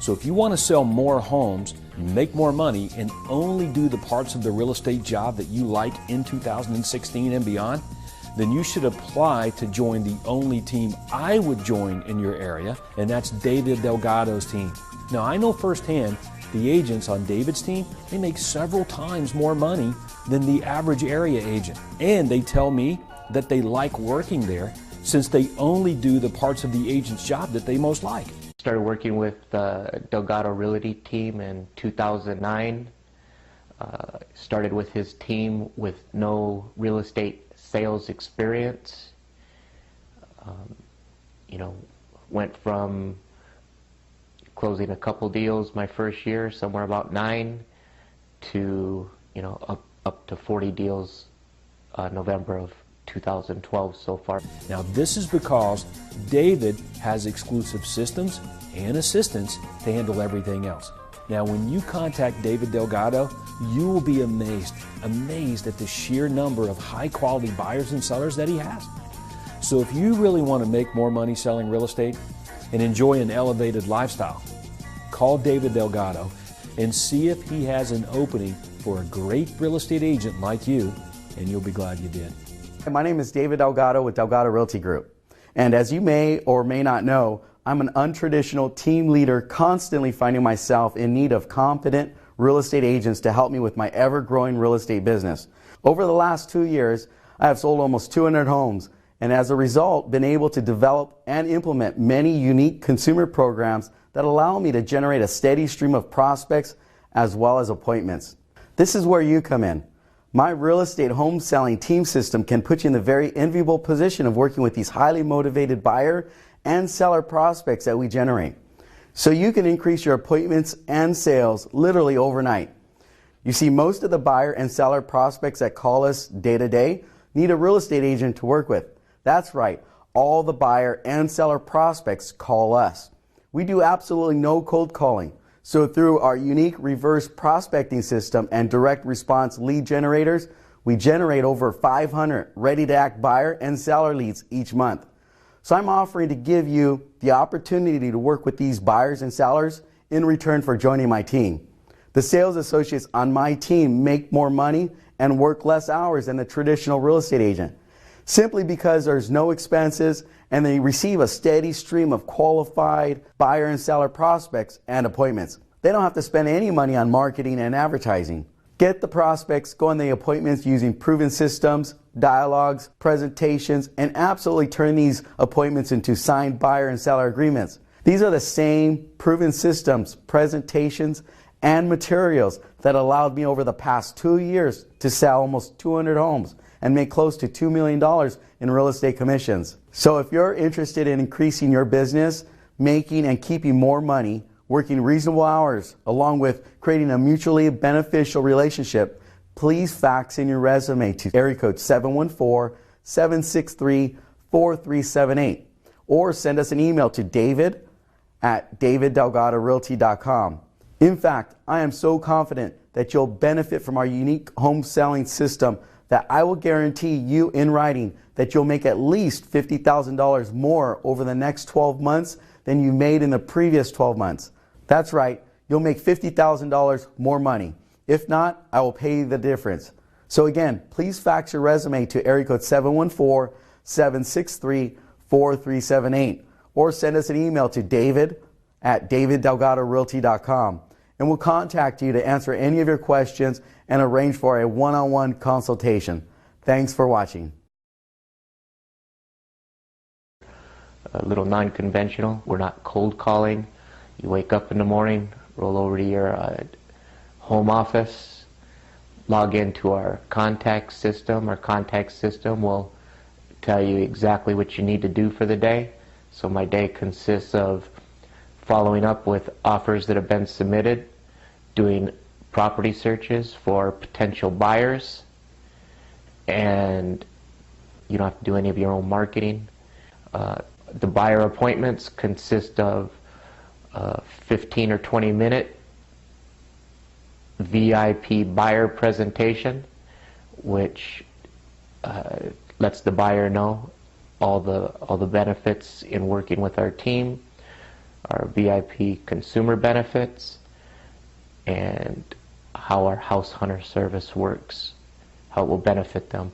So if you want to sell more homes, make more money, and only do the parts of the real estate job that you like in 2016 and beyond, then you should apply to join the only team I would join in your area, and that's David Delgado's team. Now, I know firsthand the agents on David's team, they make several times more money than the average area agent. And they tell me that they like working there since they only do the parts of the agent's job that they most like. Started working with the Delgado Realty team in 2009. Started with his team with no real estate sales experience. Went from closing a couple deals my first year, somewhere about 9, to up to 40 deals November of 2012 so far. Now this is because David has exclusive systems and assistants to handle everything else. Now when you contact David Delgado, you will be amazed at the sheer number of high quality buyers and sellers that he has. So if you really want to make more money selling real estate and enjoy an elevated lifestyle, call David Delgado and see if he has an opening for a great real estate agent like you, and you'll be glad you did. My name is David Delgado with Delgado Realty Group. And as you may or may not know, I'm an untraditional team leader constantly finding myself in need of competent real estate agents to help me with my ever-growing real estate business. Over the last 2 years, I have sold almost 200 homes, and as a result, been able to develop and implement many unique consumer programs that allow me to generate a steady stream of prospects as well as appointments. This is where you come in. My real estate home selling team system can put you in the very enviable position of working with these highly motivated buyer and seller prospects that we generate. So you can increase your appointments and sales literally overnight. You see, most of the buyer and seller prospects that call us day to day need a real estate agent to work with. That's right, all the buyer and seller prospects call us. We do absolutely no cold calling. So through our unique reverse prospecting system and direct response lead generators, we generate over 500 ready-to-act buyer and seller leads each month. So I'm offering to give you the opportunity to work with these buyers and sellers in return for joining my team. The sales associates on my team make more money and work less hours than the traditional real estate agent, simply because there's no expenses and they receive a steady stream of qualified buyer and seller prospects and appointments. They don't have to spend any money on marketing and advertising. Get the prospects, go on the appointments using proven systems, dialogues, presentations, and absolutely turn these appointments into signed buyer and seller agreements. These are the same proven systems, presentations, and materials that allowed me over the past 2 years to sell almost 200 homes and make close to $2 million in real estate commissions. So if you're interested in increasing your business, making and keeping more money, working reasonable hours, along with creating a mutually beneficial relationship, please fax in your resume to area code 714-763-4378 or send us an email to david@daviddelgadorealty.com. In fact, I am so confident that you'll benefit from our unique home selling system that I will guarantee you in writing that you'll make at least $50,000 more over the next 12 months than you made in the previous 12 months. That's right, you'll make $50,000 more money. If not, I will pay you the difference. So again, please fax your resume to area code 714-763-4378 or send us an email to david@daviddelgadorealty.com, and we'll contact you to answer any of your questions and arrange for a one-on-one consultation. Thanks for watching. A little non-conventional. We're not cold calling. You wake up in the morning, roll over to your home office, log into our contact system. Our contact system will tell you exactly what you need to do for the day. So my day consists of following up with offers that have been submitted, doing property searches for potential buyers, and you don't have to do any of your own marketing. The buyer appointments consist of 15 or 20 minute VIP buyer presentation, which lets the buyer know all the benefits in working with our team. our VIP consumer benefits, and how our house hunter service works, how it will benefit them.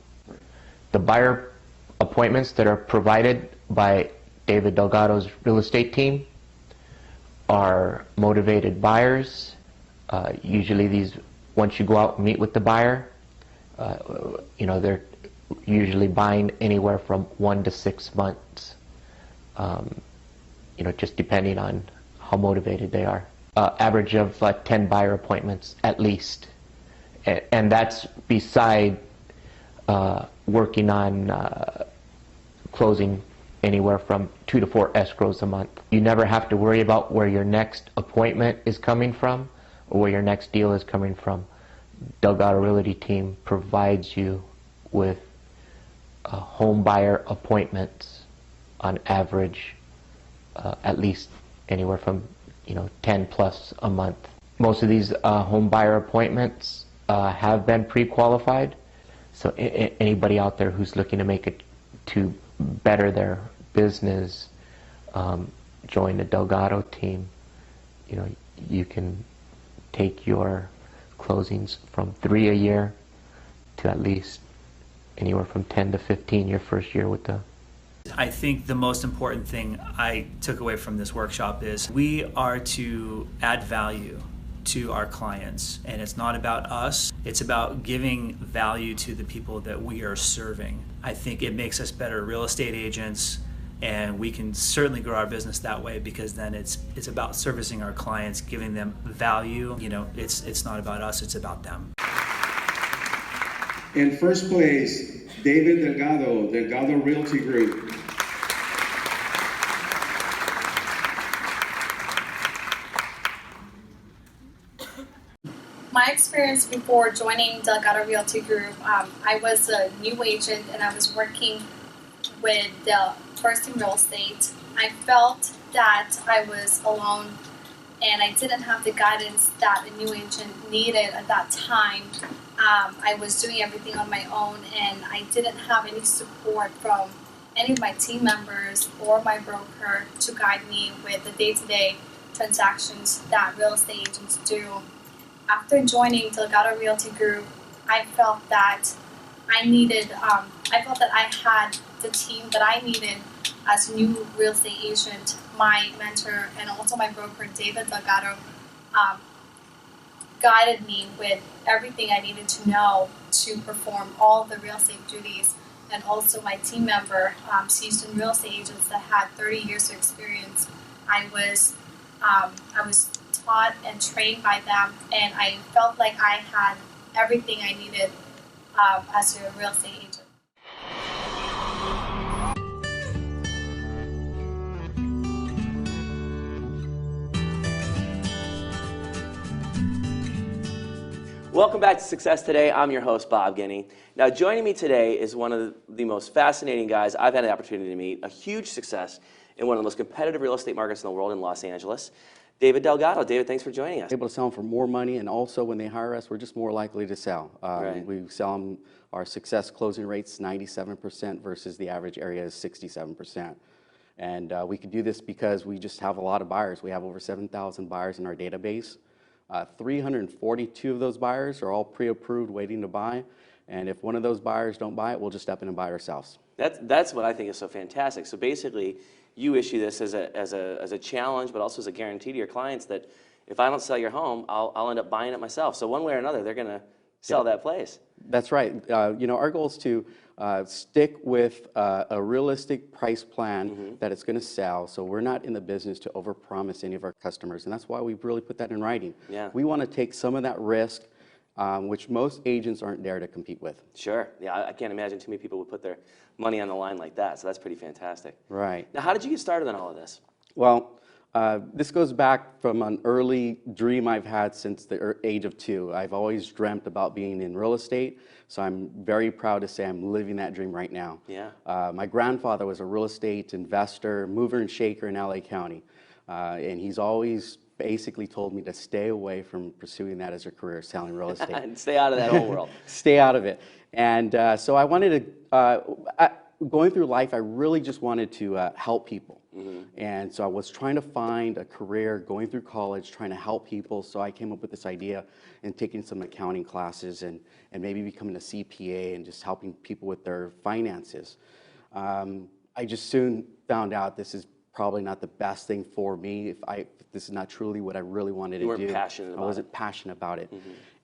The buyer appointments that are provided by David Delgado's real estate team are motivated buyers. Usually these, once you go out and meet with the buyer, they're usually buying anywhere from 1 to 6 months, just depending on how motivated they are. Average of 10 buyer appointments at least. And that's beside working on closing anywhere from 2 to 4 escrows a month. You never have to worry about where your next appointment is coming from or where your next deal is coming from. Delgado Realty team provides you with home buyer appointments on average at least anywhere from 10 plus a month. Most of these home buyer appointments have been pre-qualified, so anybody out there who's looking to make it to better their business, join the Delgado team. You can take your closings from 3 a year to at least anywhere from 10 to 15 your first year with the. I think the most important thing I took away from this workshop is we are to add value to our clients, and it's not about us, it's about giving value to the people that we are serving. I think it makes us better real estate agents, and we can certainly grow our business that way, because then it's about servicing our clients, giving them value. It's not about us, it's about them. In first place, David Delgado, Delgado Realty Group. My experience before joining Delgado Realty Group, I was a new agent and I was working with the first in real estate. I felt that I was alone and I didn't have the guidance that a new agent needed at that time. I was doing everything on my own and I didn't have any support from any of my team members or my broker to guide me with the day-to-day transactions that real estate agents do. After joining Delgado Realty Group, I felt that I had the team that I needed as a new real estate agent. My mentor and also my broker, David Delgado, guided me with everything I needed to know to perform all the real estate duties. And also my team member, seasoned real estate agents that had 30 years of experience. I was taught and trained by them, and I felt like I had everything I needed as a real estate agent. Welcome back to Success Today. I'm your host, Bob Guiney. Now, joining me today is one of the most fascinating guys I've had the opportunity to meet, a huge success in one of the most competitive real estate markets in the world in Los Angeles, David Delgado. David, thanks for joining us. Able to sell them for more money, and also when they hire us, we're just more likely to sell. Right. We sell them, our success closing rate's 97% versus the average area is 67%. And we can do this because we just have a lot of buyers. We have over 7,000 buyers in our database. 342 of those buyers are all pre-approved, waiting to buy. And if one of those buyers don't buy it, we'll just step in and buy ourselves. That's what I think is so fantastic. So basically, you issue this as a challenge, but also as a guarantee to your clients that if I don't sell your home, I'll end up buying it myself. So one way or another, they're going to sell that place. That's right. Our goal is to stick with a realistic price plan that it's going to sell. So we're not in the business to overpromise any of our customers, and that's why we really put that in writing. Yeah. We want to take some of that risk, which most agents aren't there to compete with. Sure. Yeah, I can't imagine too many people would put their money on the line like that. So that's pretty fantastic. Right. Now, how did you get started on all of this? Well, this goes back from an early dream I've had since the age of 2. I've always dreamt about being in real estate, so I'm very proud to say I'm living that dream right now. Yeah. My grandfather was a real estate investor, mover and shaker in LA County, and he's always basically told me to stay away from pursuing that as a career, selling real estate. And stay out of that whole world. Stay out of it. And so I wanted to, going through life, I really just wanted to help people. And so I was trying to find a career going through college, trying to help people. So I came up with this idea and taking some accounting classes and maybe becoming a CPA and just helping people with their finances. I just soon found out this is probably not the best thing for me if this is not truly what I really wanted to do. You weren't passionate about it. I wasn't passionate about it.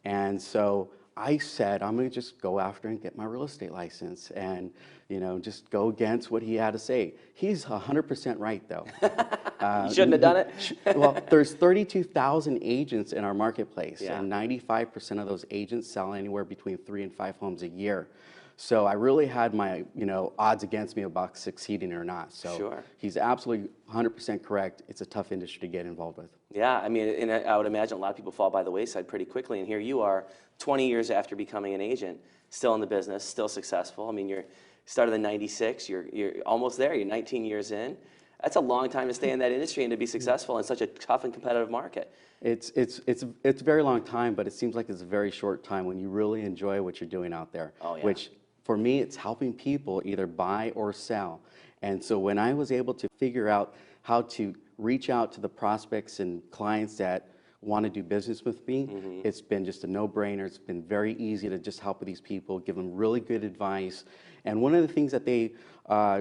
And so I said, I'm going to just go after and get my real estate license and, you know, just go against what he had to say. He's 100% right, though. You shouldn't have done it? Well, there's 32,000 agents in our marketplace, Yeah. and 95% of those agents sell anywhere between 3 and 5 homes a year. So I really had my, you know, odds against me about succeeding or not. So Sure. he's absolutely 100% correct. It's a tough industry to get involved with. Yeah, I mean, and I would imagine a lot of people fall by the wayside pretty quickly, and here you are, 20 years after becoming an agent, still in the business, still successful. I mean, you started in 96, you're almost there, you're 19 years in. That's a long time to stay in that industry and to be successful in such a tough and competitive market. It's a very long time, but it seems like it's a very short time when you really enjoy what you're doing out there. Oh, yeah. Which, for me, it's helping people either buy or sell. And so when I was able to figure out how to reach out to the prospects and clients that want to do business with me, it's been just a no-brainer. It's been very easy to just help with these people, give them really good advice. And one of the things that they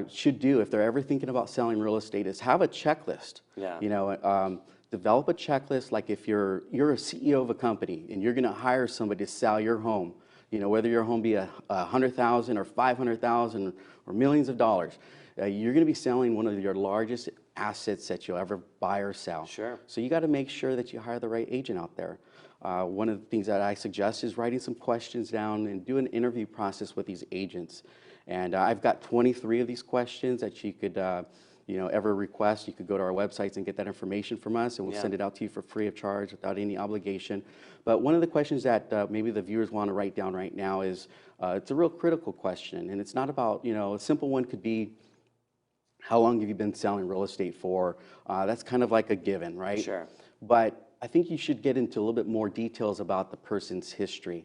should do if they're ever thinking about selling real estate is have a checklist. Yeah. You know, develop a checklist. Like if you're a CEO of a company and you're going to hire somebody to sell your home, you know, whether your home be $100,000 or $500,000 or millions of dollars, you're going to be selling one of your largest assets that you'll ever buy or sell. Sure. So you got to make sure that you hire the right agent out there. One of the things that I suggest is writing some questions down and do an interview process with these agents. And I've got 23 of these questions that you could, you know, ever request. You could go to our websites and get that information from us, and we'll send it out to you for free of charge without any obligation. But one of the questions that maybe the viewers want to write down right now is, it's a real critical question, and it's not about, you know, a simple one could be, how long have you been selling real estate for? That's kind of like a given, right? Sure. But I think you should get into a little bit more details about the person's history.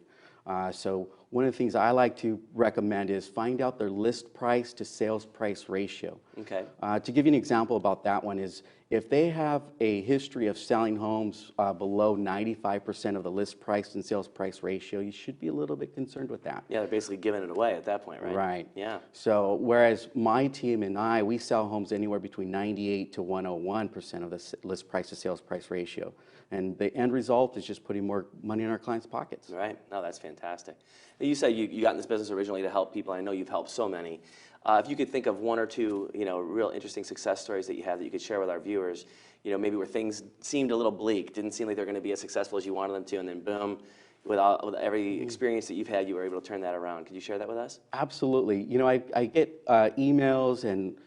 So one of the things I like to recommend is find out their list price to sales price ratio. Okay. To give you an example about that one is, if they have a history of selling homes below 95% of the list price and sales price ratio, you should be a little bit concerned with that. Yeah, they're basically giving it away at that point, right? Right. Yeah. So whereas my team and I, we sell homes anywhere between 98 to 101% of the list price to sales price ratio. And the end result is just putting more money in our clients' pockets. Right. No, that's fantastic. You said you got in this business originally to help people. I know you've helped so many. If you could think of one or two, you know, real interesting success stories that you have that you could share with our viewers, you know, maybe where things seemed a little bleak, didn't seem like they're going to be as successful as you wanted them to, and then boom, with every experience that you've had, you were able to turn that around. Could you share that with us? Absolutely. You know, I get emails and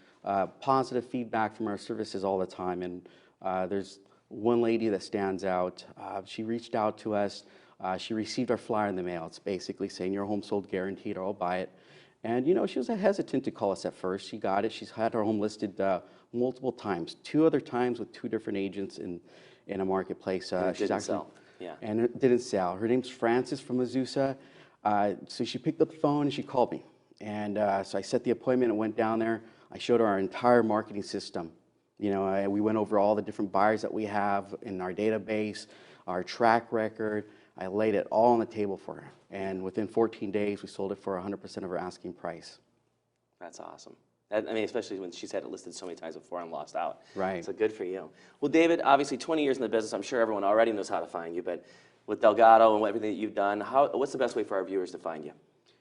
positive feedback from our services all the time, and there's one lady that stands out. She reached out to us. She received our flyer in the mail. It's basically saying your home sold guaranteed, or I'll buy it. And you know, she was hesitant to call us at first. She got it. She's had her home listed multiple times, 2 other times with 2 different agents in a marketplace. And it didn't sell. Yeah. And it didn't sell. Her name's Frances from Azusa. So she picked up the phone and she called me. And so I set the appointment and went down there. I showed her our entire marketing system. You know, we went over all the different buyers that we have in our database, our track record. I laid it all on the table for her. And within 14 days, we sold it for 100% of her asking price. That's awesome. I mean, especially when she's had it listed so many times before and lost out. Right. So good for you. Well, David, obviously 20 years in the business, I'm sure everyone already knows how to find you, but with Delgado and everything that you've done, what's the best way for our viewers to find you?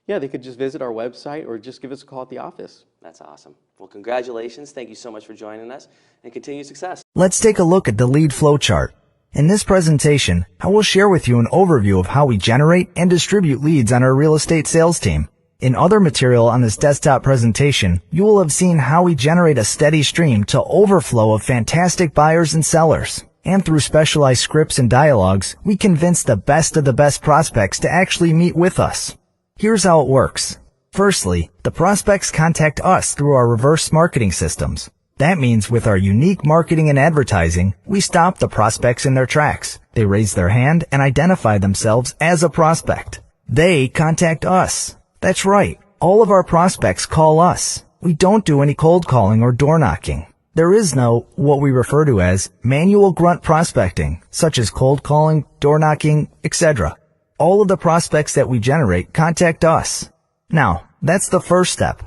Yeah, they could just visit our website or just give us a call at the office. That's awesome. Well, congratulations. Thank you so much for joining us, and continued success. Let's take a look at the lead flow chart. In this presentation, I will share with you an overview of how we generate and distribute leads on our real estate sales team. In other material on this desktop presentation, you will have seen how we generate a steady stream to overflow of fantastic buyers and sellers. And through specialized scripts and dialogues, we convince the best of the best prospects to actually meet with us. Here's how it works. Firstly, the prospects contact us through our reverse marketing systems. That means with our unique marketing and advertising, we stop the prospects in their tracks. They raise their hand and identify themselves as a prospect. They contact us. That's right. All of our prospects call us. We don't do any cold calling or door knocking. There is no, what we refer to as, manual grunt prospecting, such as cold calling, door knocking, etc. All of the prospects that we generate contact us. Now, that's the first step.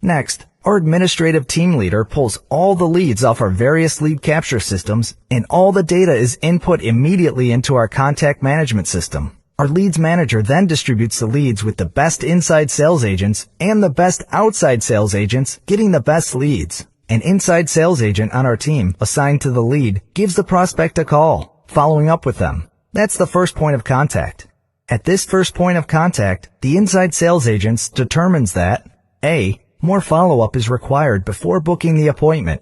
Next, our administrative team leader pulls all the leads off our various lead capture systems, and all the data is input immediately into our contact management system. Our leads manager then distributes the leads with the best inside sales agents and the best outside sales agents getting the best leads. An inside sales agent on our team assigned to the lead gives the prospect a call, following up with them. That's the first point of contact. At this first point of contact, the inside sales agent determines that A. More follow-up is required before booking the appointment.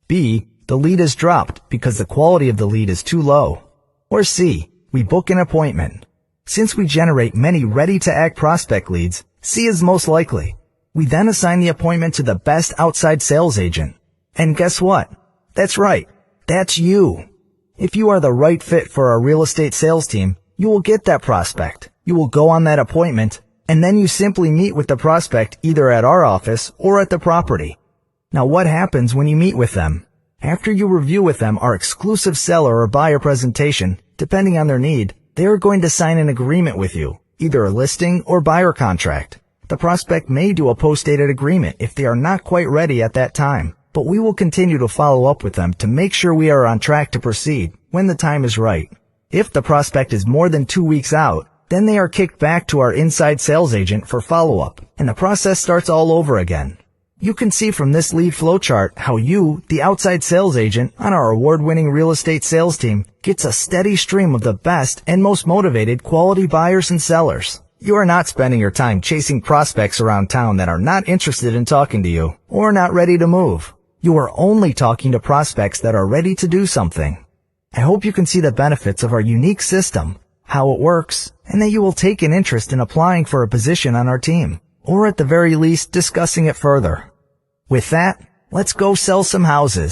B. The lead is dropped because the quality of the lead is too low. Or C. We book an appointment. Since we generate many ready-to-act prospect leads, C is most likely. We then assign the appointment to the best outside sales agent. And guess what? That's right. That's you. If you are the right fit for our real estate sales team, you will get that prospect. You will go on that appointment, and then you simply meet with the prospect either at our office or at the property. Now what happens when you meet with them? After you review with them our exclusive seller or buyer presentation, depending on their need, they are going to sign an agreement with you, either a listing or buyer contract. The prospect may do a post-dated agreement if they are not quite ready at that time, but we will continue to follow up with them to make sure we are on track to proceed when the time is right. If the prospect is more than 2 weeks out, then they are kicked back to our inside sales agent for follow-up, and the process starts all over again. You can see from this lead flow chart how you, the outside sales agent on our award-winning real estate sales team, gets a steady stream of the best and most motivated quality buyers and sellers. You are not spending your time chasing prospects around town that are not interested in talking to you or not ready to move. You are only talking to prospects that are ready to do something. I hope you can see the benefits of our unique system, how it works, and that you will take an interest in applying for a position on our team, or at the very least discussing it further. With that, let's go sell some houses.